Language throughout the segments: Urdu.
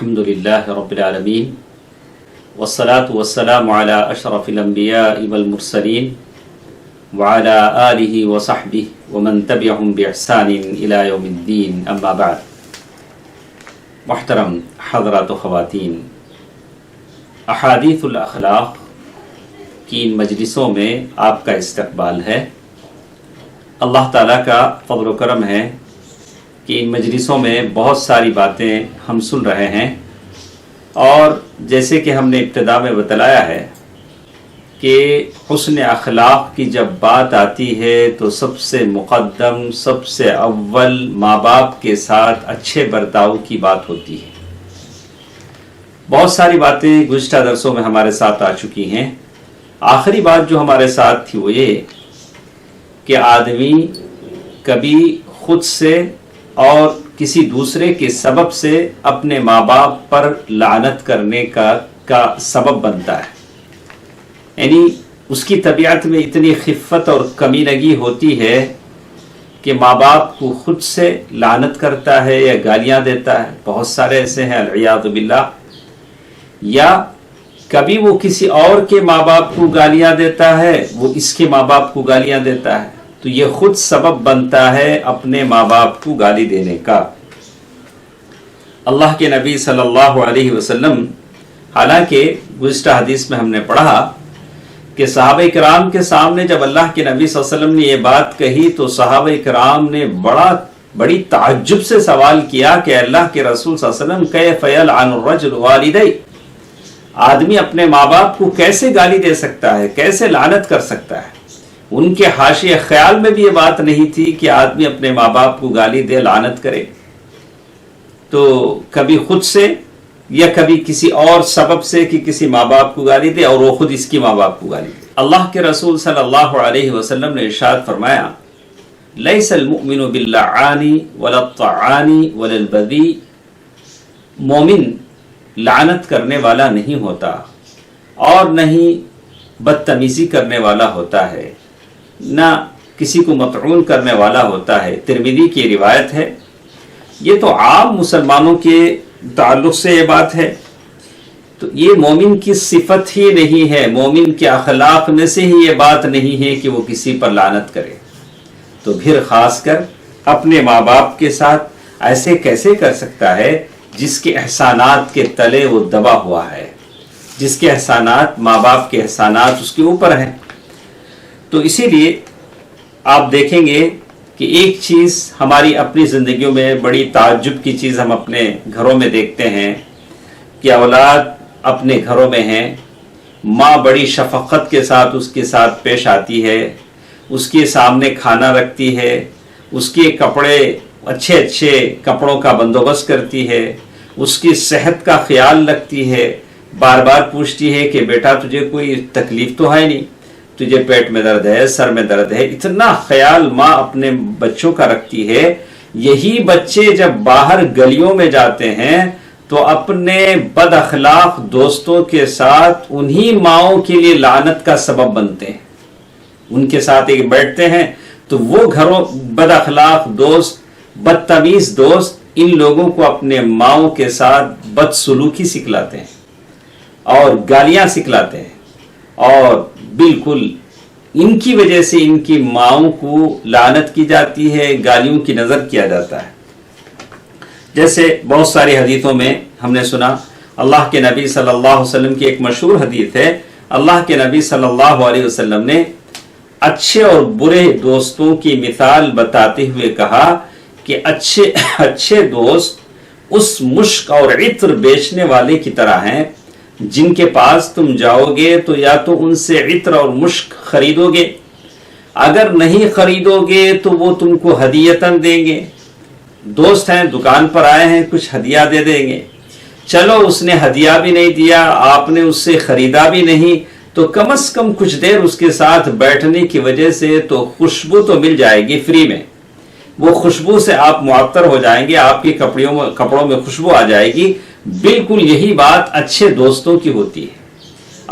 الحمد لله رب العالمين والصلاة والسلام على أشرف الأنبياء والمرسلين وعلى آله وصحبه ومن تبعهم بإحسان إلى يوم الدين أما بعد. محترم حضرات و خواتین، احادیث الاخلاق کی ان مجلسوں میں آپ کا استقبال ہے۔ اللہ تعالیٰ کا فضل و کرم ہے کہ ان مجلسوں میں بہت ساری باتیں ہم سن رہے ہیں، اور جیسے کہ ہم نے ابتدا میں بتلایا ہے کہ حسن اخلاق کی جب بات آتی ہے تو سب سے مقدم، سب سے اول ماں باپ کے ساتھ اچھے برتاؤ کی بات ہوتی ہے۔ بہت ساری باتیں گزشتہ درسوں میں ہمارے ساتھ آ چکی ہیں۔ آخری بات جو ہمارے ساتھ تھی وہ یہ کہ آدمی کبھی خود سے اور کسی دوسرے کے سبب سے اپنے ماں باپ پر لعنت کرنے کا سبب بنتا ہے، یعنی اس کی طبیعت میں اتنی خفت اور کمی لگی ہوتی ہے کہ ماں باپ کو خود سے لعنت کرتا ہے یا گالیاں دیتا ہے۔ بہت سارے ایسے ہیں العیاذ باللہ، یا کبھی وہ کسی اور کے ماں باپ کو گالیاں دیتا ہے، وہ اس کے ماں باپ کو گالیاں دیتا ہے، تو یہ خود سبب بنتا ہے اپنے ماں باپ کو گالی دینے کا۔ اللہ کے نبی صلی اللہ علیہ وسلم، حالانکہ گزشتہ حدیث میں ہم نے پڑھا کہ صحابہ کرام کے سامنے جب اللہ کے نبی صلی اللہ علیہ وسلم نے یہ بات کہی تو صحابہ کرام نے بڑی تعجب سے سوال کیا کہ اللہ کے رسول صلی اللہ علیہ وسلم کیف یلعن الرجل والدیہ، آدمی اپنے ماں باپ کو کیسے گالی دے سکتا ہے، کیسے لعنت کر سکتا ہے؟ ان کے حاشیہ خیال میں بھی یہ بات نہیں تھی کہ آدمی اپنے ماں باپ کو گالی دے، لعنت کرے۔ تو کبھی خود سے یا کبھی کسی اور سبب سے کہ کسی ماں باپ کو گالی دے اور وہ خود اس کی ماں باپ کو گالی دے۔ اللہ کے رسول صلی اللہ علیہ وسلم نے ارشاد فرمایا، لیس المؤمن باللعان ولا الطعان ولا البذیء، مومن لعنت کرنے والا نہیں ہوتا اور نہ ہی بدتمیزی کرنے والا ہوتا ہے، نہ کسی کو مطعون کرنے والا ہوتا ہے۔ ترمذی کی روایت ہے۔ یہ تو عام مسلمانوں کے تعلق سے یہ بات ہے، تو یہ مومن کی صفت ہی نہیں ہے، مومن کے اخلاق میں سے ہی یہ بات نہیں ہے کہ وہ کسی پر لعنت کرے، تو پھر خاص کر اپنے ماں باپ کے ساتھ ایسے کیسے کر سکتا ہے جس کے احسانات کے تلے وہ دبا ہوا ہے، جس کے احسانات، ماں باپ کے احسانات اس کے اوپر ہیں۔ تو اسی لیے آپ دیکھیں گے کہ ایک چیز ہماری اپنی زندگیوں میں بڑی تعجب کی چیز ہم اپنے گھروں میں دیکھتے ہیں کہ اولاد اپنے گھروں میں ہیں، ماں بڑی شفقت کے ساتھ اس کے ساتھ پیش آتی ہے، اس کے سامنے کھانا رکھتی ہے، اس کے کپڑے اچھے کپڑوں کا بندوبست کرتی ہے، اس کی صحت کا خیال رکھتی ہے، بار بار پوچھتی ہے کہ بیٹا تجھے کوئی تکلیف تو ہے نہیں، تجھے پیٹ میں درد ہے، سر میں درد ہے۔ اتنا خیال ماں اپنے بچوں کا رکھتی ہے۔ یہی بچے جب باہر گلیوں میں جاتے ہیں تو اپنے بد اخلاق دوستوں کے ساتھ انہی ماؤں کے لیے لعنت کا سبب بنتے ہیں۔ ان کے ساتھ ایک بیٹھتے ہیں تو وہ گھروں بد اخلاق دوست، بدتمیز دوست ان لوگوں کو اپنے ماؤں کے ساتھ بد سلوکی سکھلاتے ہیں اور گالیاں سکھلاتے ہیں، اور بالکل ان کی وجہ سے ان کی ماؤں کو لعنت کی جاتی ہے، گالیوں کی نظر کیا جاتا ہے۔ جیسے بہت ساری حدیثوں میں ہم نے سنا، اللہ کے نبی صلی اللہ علیہ وسلم کی ایک مشہور حدیث ہے، اللہ کے نبی صلی اللہ علیہ وسلم نے اچھے اور برے دوستوں کی مثال بتاتے ہوئے کہا کہ اچھے دوست اس مشک اور عطر بیچنے والے کی طرح ہیں جن کے پاس تم جاؤ گے تو یا تو ان سے عطر اور مشک خریدو گے، اگر نہیں خریدو گے تو وہ تم کو ہدیتاً دیں گے۔ دوست ہیں، دکان پر آئے ہیں، کچھ ہدیہ دے دیں گے، چلو اس نے ہدیہ بھی نہیں دیا، آپ نے اس سے خریدا بھی نہیں، تو کم از کم کچھ دیر اس کے ساتھ بیٹھنے کی وجہ سے تو خوشبو تو مل جائے گی فری میں، وہ خوشبو سے آپ معطر ہو جائیں گے، آپ کے کپڑوں میں خوشبو آ جائے گی۔ بالکل یہی بات اچھے دوستوں کی ہوتی ہے۔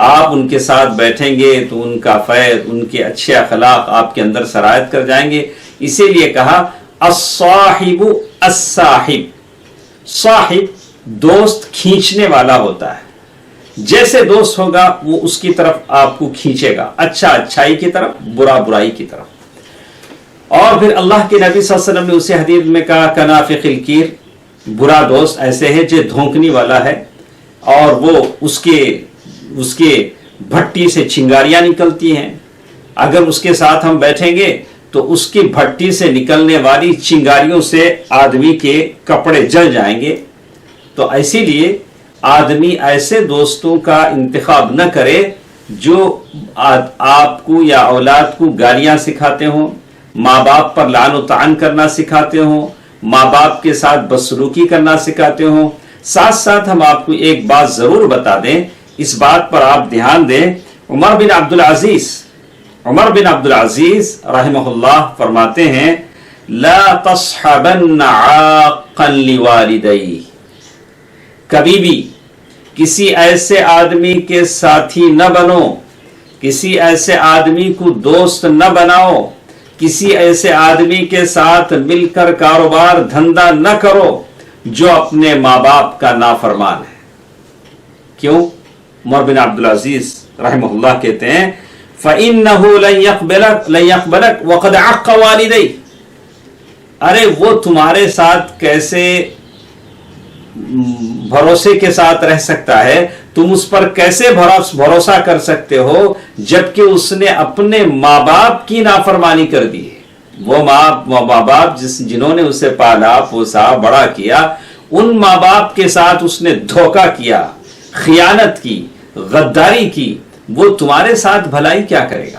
آپ ان کے ساتھ بیٹھیں گے تو ان کا فیض، ان کے اچھے اخلاق آپ کے اندر سرایت کر جائیں گے۔ اسی لیے کہا الصاحب الصاحب، صاحب دوست کھینچنے والا ہوتا ہے. جیسے دوست ہوگا وہ اس کی طرف آپ کو کھینچے گا، اچھا اچھائی کی طرف، برا برائی کی طرف. اور پھر اللہ کے نبی صلی اللہ علیہ وسلم نے اسی حدیث میں کہا کنافق الکیر، برا دوست ایسے ہے جو دھونکنے والا ہے اور وہ اس کے بھٹی سے چنگاریاں نکلتی ہیں. اگر اس کے ساتھ ہم بیٹھیں گے تو اس کی بھٹی سے نکلنے والی چنگاریوں سے آدمی کے کپڑے جل جائیں گے. تو اسی لیے آدمی ایسے دوستوں کا انتخاب نہ کرے جو آپ کو یا اولاد کو گالیاں سکھاتے ہوں، ماں باپ پر لعن و طعن کرنا سکھاتے ہوں، ماں باپ کے ساتھ بدسلوکی کرنا سکھاتے ہوں. ساتھ ساتھ ہم آپ کو ایک بات ضرور بتا دیں، اس بات پر آپ دھیان دیں. عمر بن عبد العزیز رحمہ اللہ فرماتے ہیں لا تصحبن عاقا لوالدی، کبھی بھی کسی ایسے آدمی کے ساتھی نہ بنو، کسی ایسے آدمی کو دوست نہ بناؤ، کسی ایسے آدمی کے ساتھ مل کر کاروبار دھندا نہ کرو جو اپنے ماں باپ کا نافرمان ہے. کیوں؟ عمر بن عبد العزیز رحمہ اللہ کہتے ہیں فَإِنَّهُ لَن يَقْبَلَكَ وَقَدْ عَقَّ وَالِدَيْكَ، ارے وہ تمہارے ساتھ کیسے بھروسے کے ساتھ رہ سکتا ہے، تم اس پر کیسے بھروسہ کر سکتے ہو جبکہ اس نے اپنے ماں باپ کی نافرمانی کر دی ہے. وہ ماں باپ جنہوں نے اسے پالا پوسا بڑا کیا، ان ماں باپ کے ساتھ اس نے دھوکہ کیا، خیانت کی، غداری کی، وہ تمہارے ساتھ بھلائی کیا کرے گا؟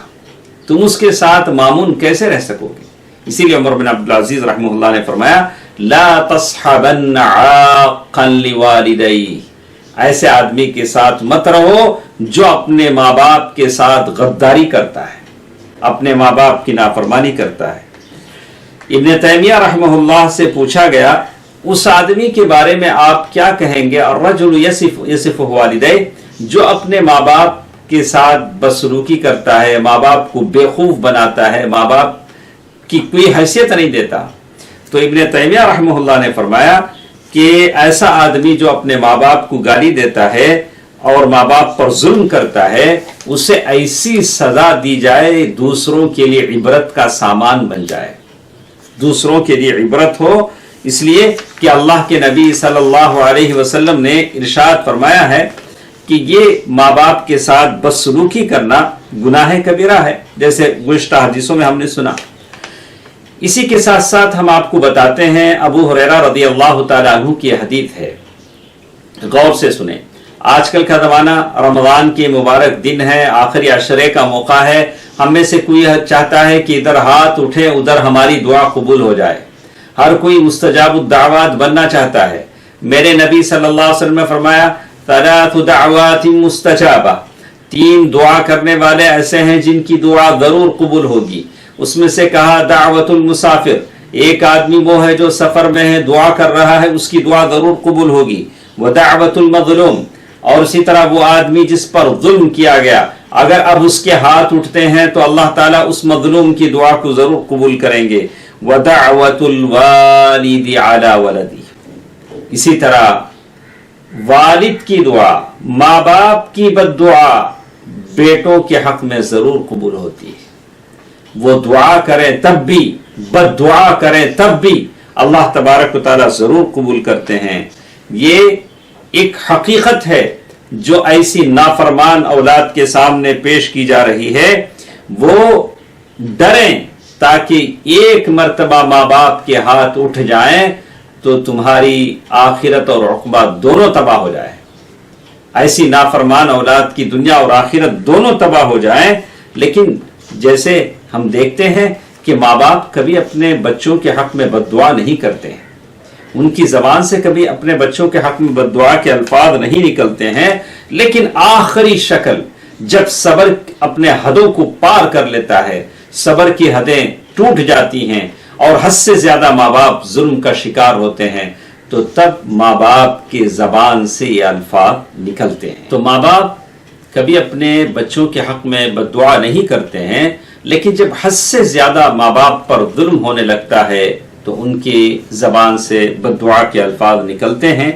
تم اس کے ساتھ مامون کیسے رہ سکو گے؟ اسی لیے عمر بن عبد العزیز رحمہ اللہ نے فرمایا لا تصحبن عاقا لوالدی، ایسے آدمی کے ساتھ مت رہو جو اپنے ماں باپ کے ساتھ غداری کرتا ہے، اپنے ماں باپ کی نافرمانی کرتا ہے. ابن تیمیہ رحمہ اللہ سے پوچھا گیا اس آدمی کے بارے میں آپ کیا کہیں گے؟ الرجل یصف والدیہ، جو اپنے ماں باپ کے ساتھ بدسلوکی کرتا ہے، ماں باپ کو بیوقوف بناتا ہے، ماں باپ کی کوئی حیثیت نہیں دیتا. تو ابن تیمیہ رحمہ اللہ نے فرمایا کہ ایسا آدمی جو اپنے ماں باپ کو گالی دیتا ہے اور ماں باپ پر ظلم کرتا ہے، اسے ایسی سزا دی جائے دوسروں کے لیے عبرت کا سامان بن جائے، دوسروں کے لیے عبرت ہو. اس لیے کہ اللہ کے نبی صلی اللہ علیہ وسلم نے ارشاد فرمایا ہے کہ یہ ماں باپ کے ساتھ بدسلوکی کرنا گناہ کبیرہ ہے، جیسے گزشتہ حدیثوں میں ہم نے سنا. اسی کے ساتھ ساتھ ہم آپ کو بتاتے ہیں ابو ہریرہ رضی اللہ تعالیٰ عنہ کی حدیث ہے، غور سے سنیں. آج کل کا زمانہ رمضان کے مبارک دن ہے، آخری عشرے کا موقع ہے. ہم میں سے کوئی چاہتا ہے کہ ادھر ہاتھ اٹھے ادھر ہماری دعا قبول ہو جائے. ہر کوئی مستجاب الدعوات بننا چاہتا ہے. میرے نبی صلی اللہ علیہ وسلم نے فرمایا ثلاث دعوات مستجابہ، 3 دعا کرنے والے ایسے ہیں جن کی دعا ضرور قبول ہوگی. اس میں سے کہا دعوت المسافر، ایک آدمی وہ ہے جو سفر میں ہے دعا کر رہا ہے، اس کی دعا ضرور قبول ہوگی. ودعوت المظلوم، اور اسی طرح وہ آدمی جس پر ظلم کیا گیا، اگر اب اس کے ہاتھ اٹھتے ہیں تو اللہ تعالیٰ اس مظلوم کی دعا کو ضرور قبول کریں گے. ودعوت الوالد علی ولدی، اسی طرح والد کی دعا، ماں باپ کی بد دعا بیٹوں کے حق میں ضرور قبول ہوتی ہے. وہ دعا کریں تب بھی، بد دعا کریں تب بھی اللہ تبارک و تعالیٰ ضرور قبول کرتے ہیں. یہ ایک حقیقت ہے جو ایسی نافرمان اولاد کے سامنے پیش کی جا رہی ہے. وہ ڈریں تاکہ ایک مرتبہ ماں باپ کے ہاتھ اٹھ جائیں تو تمہاری آخرت اور عقبہ دونوں تباہ ہو جائیں. ایسی نافرمان اولاد کی دنیا اور آخرت دونوں تباہ ہو جائیں. لیکن جیسے ہم دیکھتے ہیں کہ ماں باپ کبھی اپنے بچوں کے حق میں بد دعا نہیں کرتے ہیں، ان کی زبان سے کبھی اپنے بچوں کے حق میں بد دعا کے الفاظ نہیں نکلتے ہیں. لیکن آخری شکل جب صبر اپنے حدوں کو پار کر لیتا ہے، صبر کی حدیں ٹوٹ جاتی ہیں اور حد سے زیادہ ماں باپ ظلم کا شکار ہوتے ہیں، تو تب ماں باپ کی زبان سے یہ الفاظ نکلتے ہیں. تو ماں باپ کبھی اپنے بچوں کے حق میں بد دعا نہیں کرتے ہیں، لیکن جب حد سے زیادہ ماں باپ پر ظلم ہونے لگتا ہے تو ان کی زبان سے بد دعا کے الفاظ نکلتے ہیں.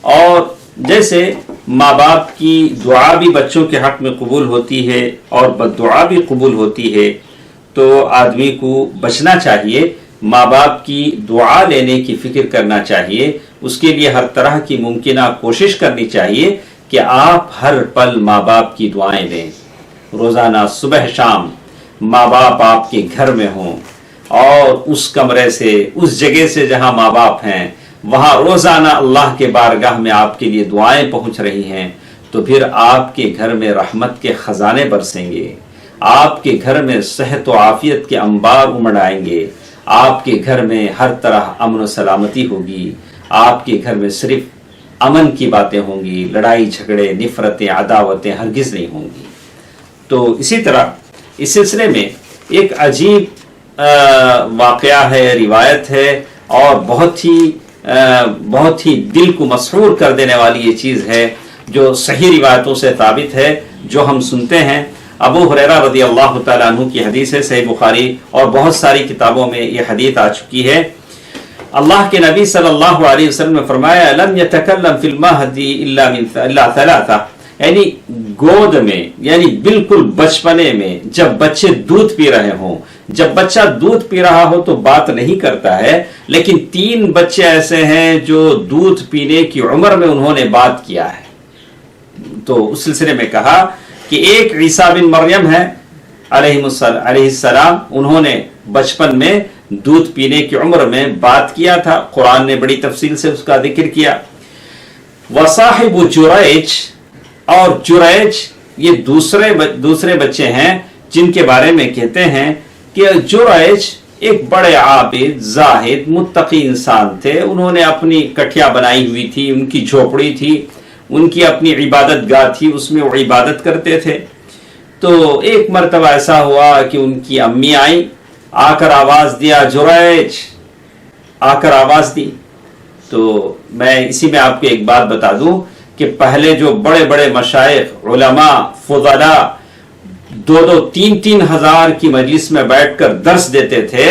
اور جیسے ماں باپ کی دعا بھی بچوں کے حق میں قبول ہوتی ہے اور بد دعا بھی قبول ہوتی ہے، تو آدمی کو بچنا چاہیے، ماں باپ کی دعا لینے کی فکر کرنا چاہیے، اس کے لیے ہر طرح کی ممکنہ کوشش کرنی چاہیے کہ آپ ہر پل ماں باپ کی دعائیں لیں، روزانہ صبح شام ماں باپ آپ کے گھر میں ہوں، اور اس کمرے سے، اس جگہ سے جہاں ماں باپ ہیں، وہاں روزانہ اللہ کے بارگاہ میں آپ کے لیے دعائیں پہنچ رہی ہیں، تو پھر آپ کے گھر میں رحمت کے خزانے برسیں گے، آپ کے گھر میں صحت و عافیت کے انبار امڑ آئیں گے، آپ کے گھر میں ہر طرح امن و سلامتی ہوگی، آپ کے گھر میں صرف امن کی باتیں ہوں گی، لڑائی جھگڑے، نفرتیں، عداوتیں ہرگز نہیں ہوں گی۔ تو اسی طرح اس سلسلے میں ایک عجیب واقعہ ہے، روایت ہے، اور بہت ہی دل کو مسحور کر دینے والی یہ چیز ہے جو صحیح روایتوں سے ثابت ہے، جو ہم سنتے ہیں۔ ابو ہریرہ رضی اللہ تعالیٰ عنہ کی حدیث ہے، صحیح بخاری اور بہت ساری کتابوں میں یہ حدیث آ چکی ہے۔ اللہ کے نبی صلی اللہ علیہ وسلم نے فرمایا لم يتکلم فی المہد الا ثلاثہ، یعنی گود میں، یعنی بالکل بچپنے میں جب بچے دودھ پی رہے ہوں، جب بچہ دودھ پی رہا ہو تو بات نہیں کرتا ہے، لیکن 3 بچے ایسے ہیں جو دودھ پینے کی عمر میں انہوں نے بات کیا ہے۔ تو اس سلسلے میں کہا کہ ایک عیسیٰ بن مریم ہے علیہ السلام، انہوں نے بچپن میں دودھ پینے کی عمر میں بات کیا تھا، قرآن نے بڑی تفصیل سے اس کا ذکر کیا۔ وصاحب جریج، اور جریج یہ دوسرے بچے ہیں جن کے بارے میں کہتے ہیں کہ جریج ایک بڑے عابد، زاہد، متقی انسان تھے، انہوں نے اپنی کٹھیا بنائی ہوئی تھی، ان کی جھوپڑی تھی، ان کی اپنی عبادت گاہ تھی، اس میں وہ عبادت کرتے تھے۔ تو ایک مرتبہ ایسا ہوا کہ ان کی امی آئیں، آ کر آواز دیا جریج، آ کر آواز دی۔ تو میں اسی میں آپ کو ایک بات بتا دوں کہ پہلے جو بڑے بڑے مشائخ، علماء، فضلاء 2-3 ہزار کی مجلس میں بیٹھ کر درس دیتے تھے،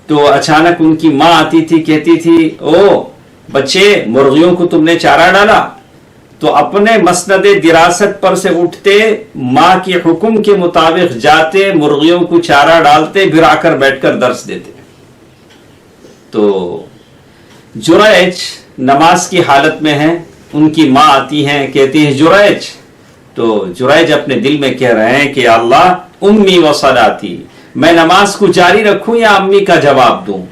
تو اچانک ان کی ماں آتی تھی، کہتی تھی او بچے مرغیوں کو تم نے چارہ ڈالا، تو اپنے مسند دراست پر سے اٹھتے، ماں کے حکم کے مطابق جاتے، مرغیوں کو چارہ ڈالتے، پھر آ کر بیٹھ کر درس دیتے۔ تو جریج نماز کی حالت میں ہیں، ان کی ماں آتی ہیں، کہتی ہیں جریج، تو جریج اپنے دل میں کہہ رہے ہیں کہ اللہ امی و صلاتی، میں نماز کو جاری رکھوں یا امی کا جواب دوں؟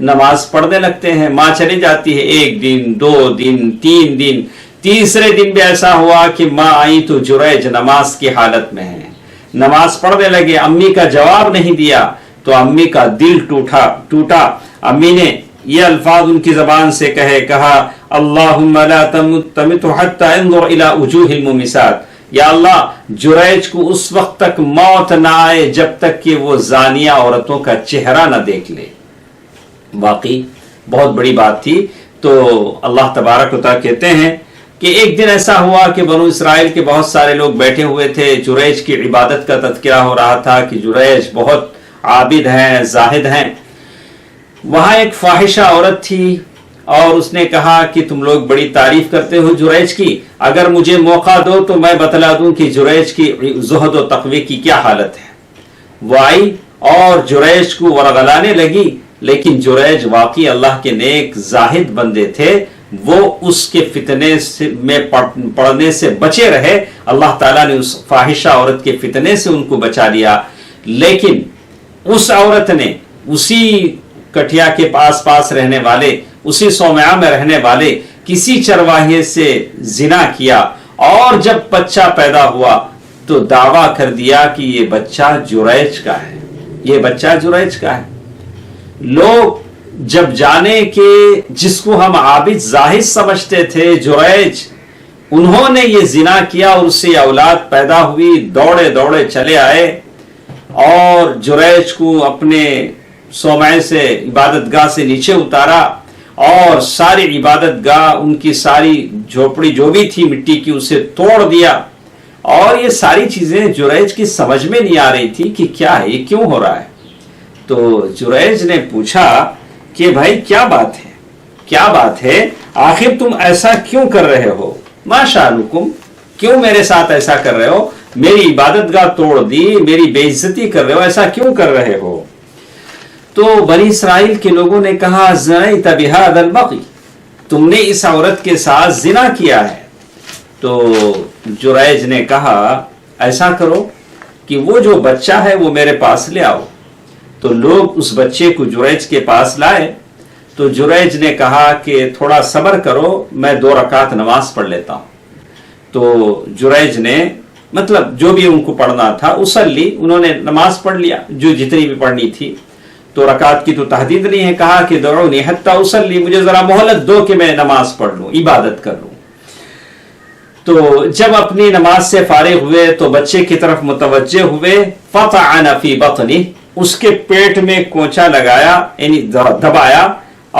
نماز پڑھنے لگتے ہیں، ماں چلی جاتی ہے، 1 دن 2 دن 3 دن، تیسرے دن بھی ایسا ہوا کہ ماں آئی تو جریج نماز کی حالت میں ہے، نماز پڑھنے لگے، امی کا جواب نہیں دیا، تو امی کا دل ٹوٹا۔ امی نے یہ الفاظ ان کی زبان سے کہا اللہم لا تمت حتی انظر الى وجوہ الممسات، یا اللہ جریج کو اس وقت تک موت نہ آئے جب تک کہ وہ زانیہ عورتوں کا چہرہ نہ دیکھ لے۔ واقعی بہت بڑی بات تھی۔ تو اللہ تبارک و تعالیٰ کہتے ہیں کہ ایک دن ایسا ہوا کہ بنو اسرائیل کے بہت سارے لوگ بیٹھے ہوئے تھے، جریج کی عبادت کا تذکرہ ہو رہا تھا کہ جریج بہت عابد ہیں، زاہد ہیں۔ وہاں ایک فاحشہ عورت تھی اور اس نے کہا کہ تم لوگ بڑی تعریف کرتے ہو جریج کی، اگر مجھے موقع دو تو میں بتلا دوں کہ جریج کی زہد و تقوی کی کیا حالت ہے۔ وہ آئی اور جریج کو ورغلانے لگی، لیکن جریج واقعی اللہ کے نیک زاہد بندے تھے، وہ اس کے فتنے میں پڑنے سے بچے رہے، اللہ تعالیٰ نے اس فاحشہ عورت کے فتنے سے ان کو بچا لیا۔ لیکن اس عورت نے اسی کٹھیا کے پاس رہنے والے، اسی صومعہ میں رہنے والے کسی چرواہے سے زنا کیا، اور جب بچہ پیدا ہوا تو دعویٰ کر دیا کہ یہ بچہ جریج کا ہے، یہ بچہ جریج کا ہے۔ لوگ جب جانے کہ جس کو ہم عابد زاہد سمجھتے تھے جریج، انہوں نے یہ زنا کیا اور اس سے اولاد پیدا ہوئی، دوڑے چلے آئے اور جریج کو اپنے صومعے سے، عبادت گاہ سے نیچے اتارا، اور ساری عبادت گاہ، ان کی ساری جھوپڑی جو بھی تھی مٹی کی، اسے توڑ دیا۔ اور یہ ساری چیزیں جریج کی سمجھ میں نہیں آ رہی تھی کہ کیا ہے، یہ کیوں ہو رہا ہے۔ تو جریج نے پوچھا کہ بھائی کیا بات ہے، کیا بات ہے, آخر تم ایسا کیوں کر رہے ہو, ما شانکم, کیوں میرے ساتھ ایسا کر رہے ہو, میری عبادت گاہ توڑ دی, میری بے عزتی کر رہے ہو, ایسا کیوں کر رہے ہو. تو بنی اسرائیل کے لوگوں نے کہا زنیت بہذا البغی, تم نے اس عورت کے ساتھ زنا کیا ہے. تو جریج نے کہا ایسا کرو کہ وہ جو بچہ ہے وہ میرے پاس لے آؤ. تو لوگ اس بچے کو جریج کے پاس لائے. تو جریج نے کہا کہ تھوڑا صبر کرو, میں 2 رکعت نماز پڑھ لیتا ہوں. تو جریج نے مطلب جو بھی ان کو پڑھنا تھا اصلی, انہوں نے نماز پڑھ لیا جو جتنی بھی پڑھنی تھی. تو رکعت کی تو تحدید نہیں ہے, کہا کہ دعونی حتی اصلی, مجھے ذرا مہلت دو کہ میں نماز پڑھ لوں, عبادت کر لوں. تو جب اپنی نماز سے فارغ ہوئے تو بچے کی طرف متوجہ ہوئے. فطعن فی بطنہ, اس کے پیٹ میں کونچا لگایا یعنی دبایا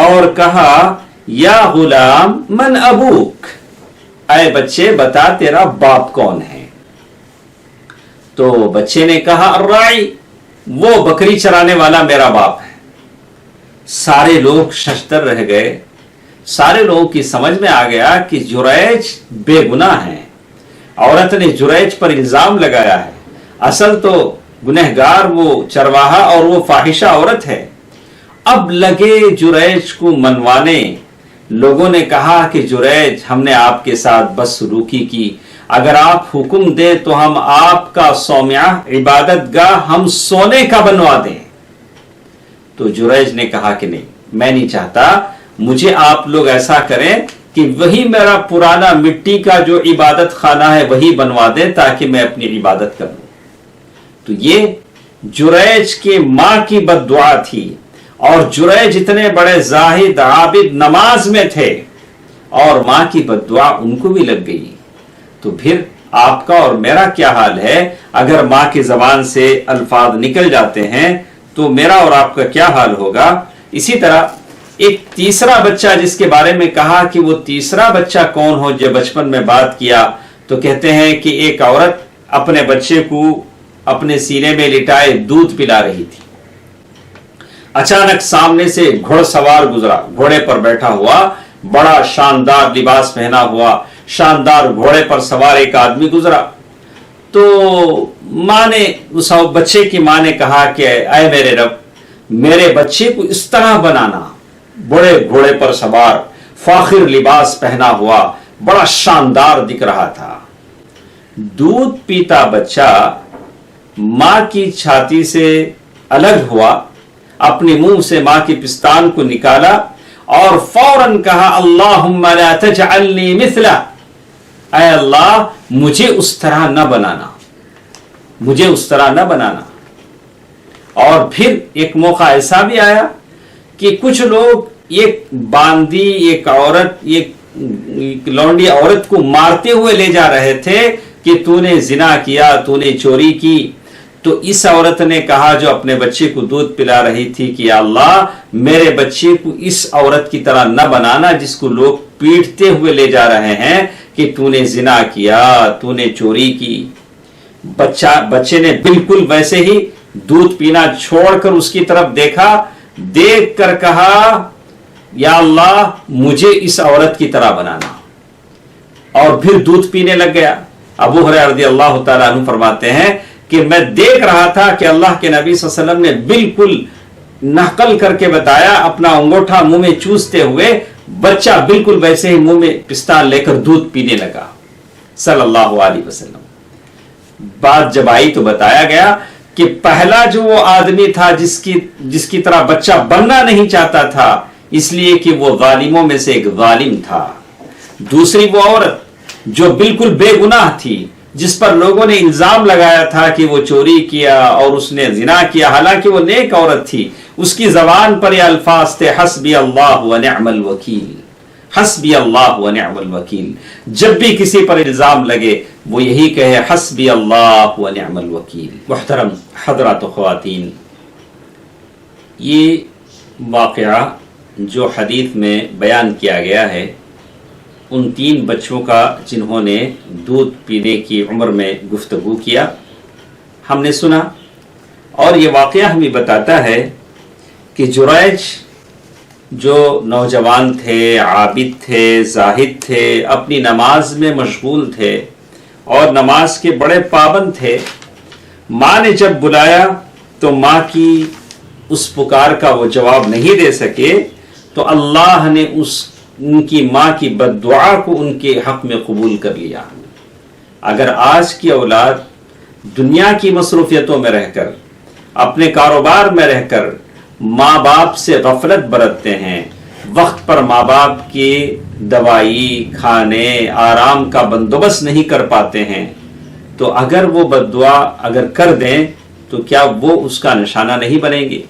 اور کہا یا غلام من ابوک, اے بچے بتا تیرا باپ کون ہے. تو بچے نے کہا الراعی, وہ بکری چرانے والا میرا باپ ہے. سارے لوگ ششدر رہ گئے. سارے لوگوں کی سمجھ میں آ گیا کہ جریج بے گناہ ہیں. عورت نے جریج پر الزام لگایا ہے, اصل تو گنہگار وہ چرواہا اور وہ فاحشہ عورت ہے. اب لگے جریج کو منوانے. لوگوں نے کہا کہ جریج ہم نے آپ کے ساتھ بد سلوکی کی, اگر آپ حکم دیں تو ہم آپ کا صومعہ عبادت گاہ ہم سونے کا بنوا دیں. تو جریج نے کہا کہ نہیں, میں نہیں چاہتا, مجھے آپ لوگ ایسا کریں کہ وہی میرا پرانا مٹی کا جو عبادت خانہ ہے وہی بنوا دیں تاکہ میں اپنی عبادت کر لوں. تو یہ جریج کے ماں کی بد دعا تھی, اور جریج اتنے بڑے زاہد عابد نماز میں تھے اور ماں کی بد دعا ان کو بھی لگ گئی. تو پھر آپ کا اور میرا کیا حال ہے؟ اگر ماں کی زبان سے الفاظ نکل جاتے ہیں تو میرا اور آپ کا کیا حال ہوگا؟ اسی طرح ایک تیسرا بچہ جس کے بارے میں کہا کہ وہ تیسرا بچہ کون ہو جو بچپن میں بات کیا, تو کہتے ہیں کہ ایک عورت اپنے بچے کو اپنے سینے میں لٹائے دودھ پلا رہی تھی. اچانک سامنے سے گھوڑ سوار گزرا, گھوڑے پر بیٹھا ہوا, بڑا شاندار لباس پہنا ہوا, شاندار گھوڑے پر سوار ایک آدمی گزرا. تو ماں نے, اس بچے کی ماں نے کہا کہ اے میرے رب, میرے بچے کو اس طرح بنانا, بڑے گھوڑے پر سوار, فاخر لباس پہنا ہوا, بڑا شاندار دکھ رہا تھا. دودھ پیتا بچہ ماں کی چھاتی سے الگ ہوا, اپنے منہ سے ماں کی پستان کو نکالا اور فوراً کہا اللہم لا تجعلنی مثلہ, اے اللہ مجھے اس طرح نہ بنانا, مجھے اس طرح نہ بنانا. اور پھر ایک موقع ایسا بھی آیا کہ کچھ لوگ ایک باندی, ایک عورت, ایک لونڈی عورت کو مارتے ہوئے لے جا رہے تھے کہ تو نے زنا کیا, تو نے چوری کی. تو اس عورت نے کہا جو اپنے بچے کو دودھ پلا رہی تھی کہ یا اللہ میرے بچے کو اس عورت کی طرح نہ بنانا جس کو لوگ پیٹتے ہوئے لے جا رہے ہیں کہ تو نے زنا کیا, تو نے چوری کی. بچے نے بالکل ویسے ہی دودھ پینا چھوڑ کر اس کی طرف دیکھا, دیکھ کر کہا یا اللہ مجھے اس عورت کی طرح بنانا, اور پھر دودھ پینے لگ گیا. ابو ہریرہ رضی اللہ تعالیٰ عنہ فرماتے ہیں کہ میں دیکھ رہا تھا کہ اللہ کے نبی صلی اللہ علیہ وسلم نے بالکل نقل کر کے بتایا, اپنا انگوٹھا منہ میں چوستے ہوئے بچہ بالکل ویسے ہی منہ میں پستان لے کر دودھ پینے لگا صلی اللہ علیہ وسلم. بات جب آئی تو بتایا گیا کہ پہلا جو وہ آدمی تھا جس کی طرح بچہ بننا نہیں چاہتا تھا اس لیے کہ وہ ظالموں میں سے ایک ظالم تھا. دوسری وہ عورت جو بالکل بے گناہ تھی, جس پر لوگوں نے الزام لگایا تھا کہ وہ چوری کیا اور اس نے زنا کیا, حالانکہ وہ نیک عورت تھی. اس کی زبان پر یہ الفاظ تھے حسبی اللہ و نعم الوکیل, حسبی اللہ و نعم الوکیل. جب بھی کسی پر الزام لگے وہ یہی کہے حسبی اللہ و نعم الوکیل. محترم حضرات و خواتین, یہ واقعہ جو حدیث میں بیان کیا گیا ہے ان 3 بچوں کا جنہوں نے دودھ پینے کی عمر میں گفتگو کیا, ہم نے سنا. اور یہ واقعہ ہمیں بتاتا ہے کہ جریج جو نوجوان تھے، عابد تھے، زاہد تھے، اپنی نماز میں مشغول تھے اور نماز کے بڑے پابند تھے، ماں نے جب بلایا تو ماں کی اس پکار کا وہ جواب نہیں دے سکے، تو اللہ نے ان کی ماں کی بد دعا کو ان کے حق میں قبول کر لیا۔ اگر آج کی اولاد دنیا کی مصروفیتوں میں رہ کر، اپنے کاروبار میں رہ کر ماں باپ سے غفلت برتتے ہیں، وقت پر ماں باپ کی دوائی، کھانے، آرام کا بندوبست نہیں کر پاتے ہیں، تو اگر وہ بد دعا اگر کر دیں تو کیا وہ اس کا نشانہ نہیں بنیں گے؟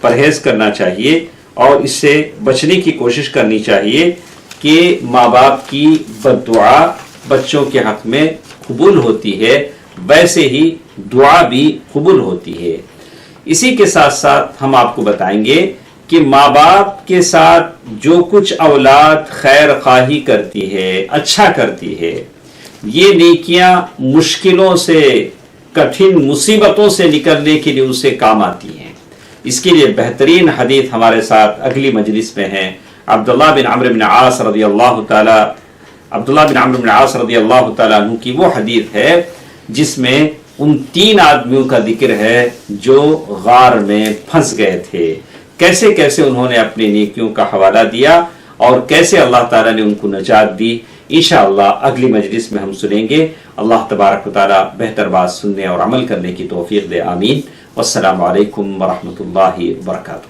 پرہیز کرنا چاہیے اور اس سے بچنے کی کوشش کرنی چاہیے کہ ماں باپ کی بد دعا بچوں کے حق میں قبول ہوتی ہے، ویسے ہی دعا بھی قبول ہوتی ہے۔ اسی کے ساتھ ساتھ ہم آپ کو بتائیں گے کہ ماں باپ کے ساتھ جو کچھ اولاد خیر خواہی کرتی ہے، اچھا کرتی ہے، یہ نیکیاں مشکلوں سے، کٹھن مصیبتوں سے نکلنے کے لیے اسے کام آتی ہیں۔ اس کے لیے بہترین حدیث ہمارے ساتھ اگلی مجلس میں ہے۔ عبداللہ بن عمرو بن عاص رضی اللہ تعالیٰ عنہ کی وہ حدیث ہے جس میں ان 3 آدمیوں کا ذکر ہے جو غار میں پھنس گئے تھے، کیسے کیسے انہوں نے اپنی نیکیوں کا حوالہ دیا اور کیسے اللہ تعالیٰ نے ان کو نجات دی۔ انشاءاللہ اگلی مجلس میں ہم سنیں گے۔ اللہ تبارک و تعالیٰ بہتر بات سننے اور عمل کرنے کی توفیق دے، آمین۔ والسلام علیکم ورحمۃ اللہ وبرکاتہ۔